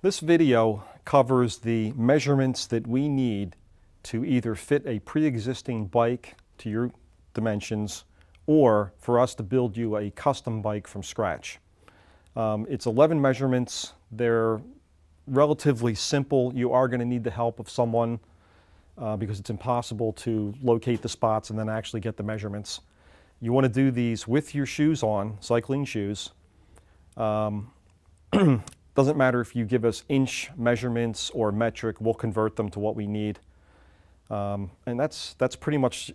This video covers the measurements that we need to either fit a pre-existing bike to your dimensions or for us to build you a custom bike from scratch. It's 11 measurements. They're relatively simple. You are going to need the help of someone because it's impossible to locate the spots and then actually get the measurements. You want to do these with your shoes on, cycling shoes. Doesn't matter if you give us inch measurements or metric, we'll convert them to what we need. And that's pretty much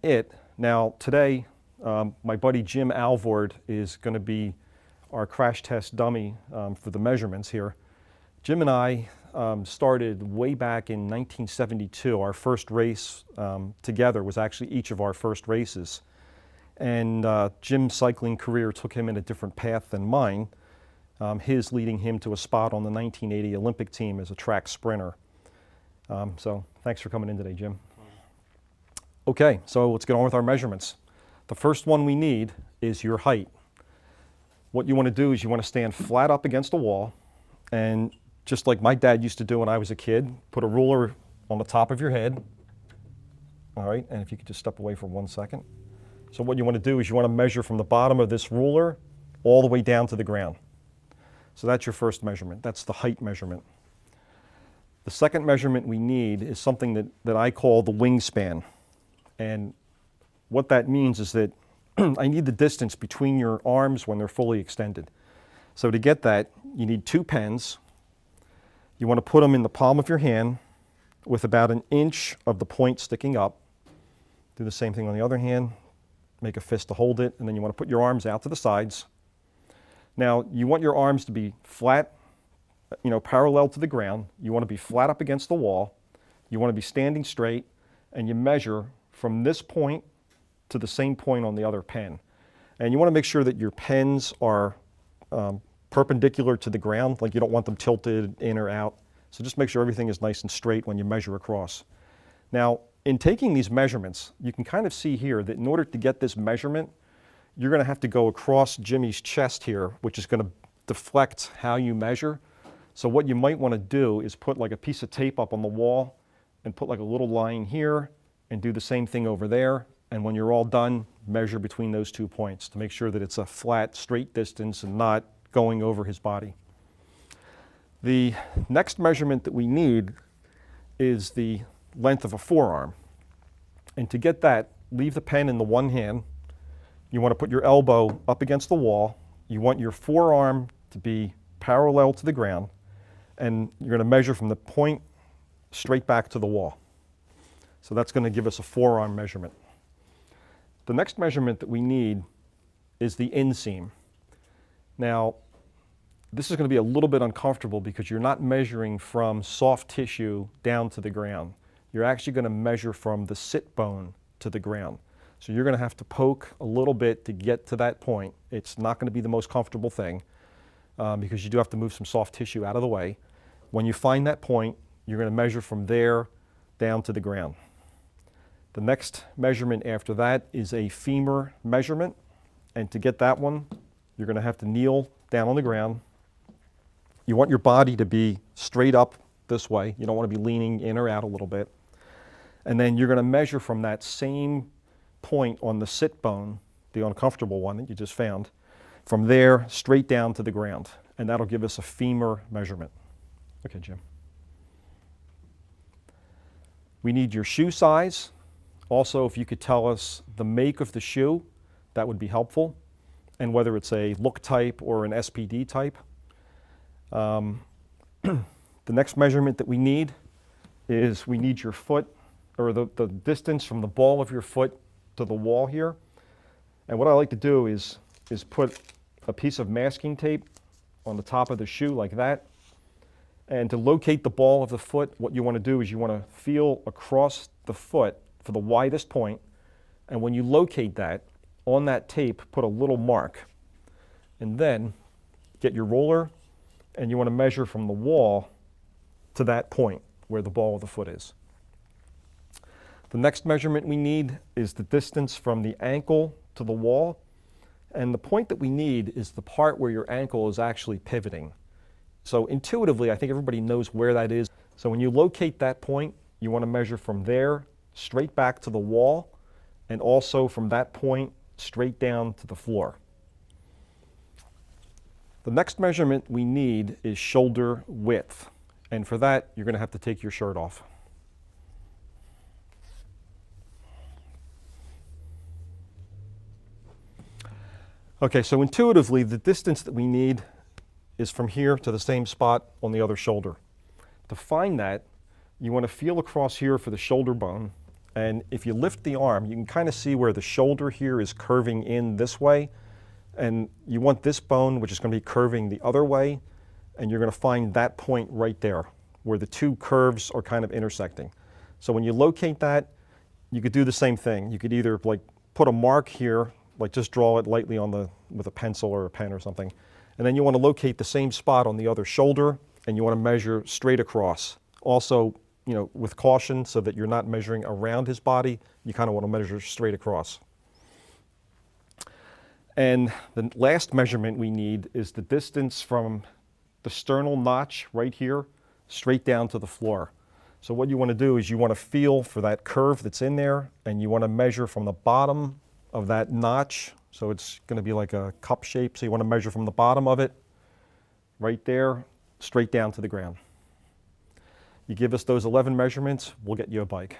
it. Now today, my buddy Jim Alvord is going to be our crash test dummy for the measurements here. Jim and I started way back in 1972. Our first race together was actually each of our first races. And Jim's cycling career took him in a different path than mine. His leading him to a spot on the 1980 Olympic team as a track sprinter. So thanks for coming in today, Jim. Okay, so let's get on with our measurements. The first one we need is your height. What you want to do is you want to stand flat up against a wall, and just like my dad used to do when I was a kid, put a ruler on the top of your head. All right, and if you could just step away for 1 second. So what you want to do is you want to measure from the bottom of this ruler all the way down to the ground. So that's your first measurement. That's the height measurement. The second measurement we need is something that I call the wingspan. And what that means is that I need the distance between your arms when they're fully extended. So to get that, you need 2 pens. You want to put them in the palm of your hand with about 1 inch of the point sticking up. Do the same thing on the other hand. Make a fist to hold it, and then you want to put your arms out to the sides. Now, you want your arms to be flat, parallel to the ground. You want to be flat up against the wall. You want to be standing straight, and you measure from this point to the same point on the other pen. And you want to make sure that your pens are perpendicular to the ground, like you don't want them tilted in or out. So just make sure everything is nice and straight when you measure across. Now, in taking these measurements, you can kind of see here that in order to get this measurement, you're going to have to go across Jimmy's chest here, which is going to deflect how you measure. So what you might want to do is put like a piece of tape up on the wall and put like a little line here and do the same thing over there. And when you're all done, measure between those 2 points to make sure that it's a flat, straight distance and not going over his body. The next measurement that we need is the length of a forearm. And to get that, leave the pen in the one hand. You want to put your elbow up against the wall. You want your forearm to be parallel to the ground. And you're going to measure from the point straight back to the wall. So that's going to give us a forearm measurement. The next measurement that we need is the inseam. Now, this is going to be a little bit uncomfortable because you're not measuring from soft tissue down to the ground. You're actually going to measure from the sit bone to the ground. So you're going to have to poke a little bit to get to that point. It's not going to be the most comfortable thing because you do have to move some soft tissue out of the way. When you find that point, you're going to measure from there down to the ground. The next measurement after that is a femur measurement. And to get that one, you're going to have to kneel down on the ground. You want your body to be straight up this way. You don't want to be leaning in or out a little bit. And then you're going to measure from that same point on the sit bone, the uncomfortable one that you just found, from there straight down to the ground. And that'll give us a femur measurement. Okay, Jim. We need your shoe size. Also, if you could tell us the make of the shoe, that would be helpful. And whether it's a look type or an SPD type. The next measurement that we need is we need your foot, or the distance from the ball of your foot to the wall here. And what I like to do is put a piece of masking tape on the top of the shoe like that. And to locate the ball of the foot, what you want to do is you want to feel across the foot for the widest point. And when you locate that, on that tape, put a little mark. And then get your roller, and you want to measure from the wall to that point where the ball of the foot is. The next measurement we need is the distance from the ankle to the wall. And the point that we need is the part where your ankle is actually pivoting. So intuitively, I think everybody knows where that is. So when you locate that point, you want to measure from there straight back to the wall, and also from that point straight down to the floor. The next measurement we need is shoulder width. And for that, you're going to have to take your shirt off. Okay, so intuitively, the distance that we need is from here to the same spot on the other shoulder. To find that, you want to feel across here for the shoulder bone. And if you lift the arm, you can kind of see where the shoulder here is curving in this way. And you want this bone, which is going to be curving the other way. And you're going to find that point right there, where the two curves are kind of intersecting. So when you locate that, you could do the same thing. You could either like put a mark here, like just draw it lightly on with a pencil or a pen or something. And then you want to locate the same spot on the other shoulder, and you want to measure straight across. Also, with caution, so that you're not measuring around his body. You kind of want to measure straight across. And the last measurement we need is the distance from the sternal notch right here straight down to the floor. So what you want to do is you want to feel for that curve that's in there, and you want to measure from the bottom of that notch. So it's going to be like a cup shape. So you want to measure from the bottom of it right there straight down to the ground. You give us those 11 measurements, we'll get you a bike.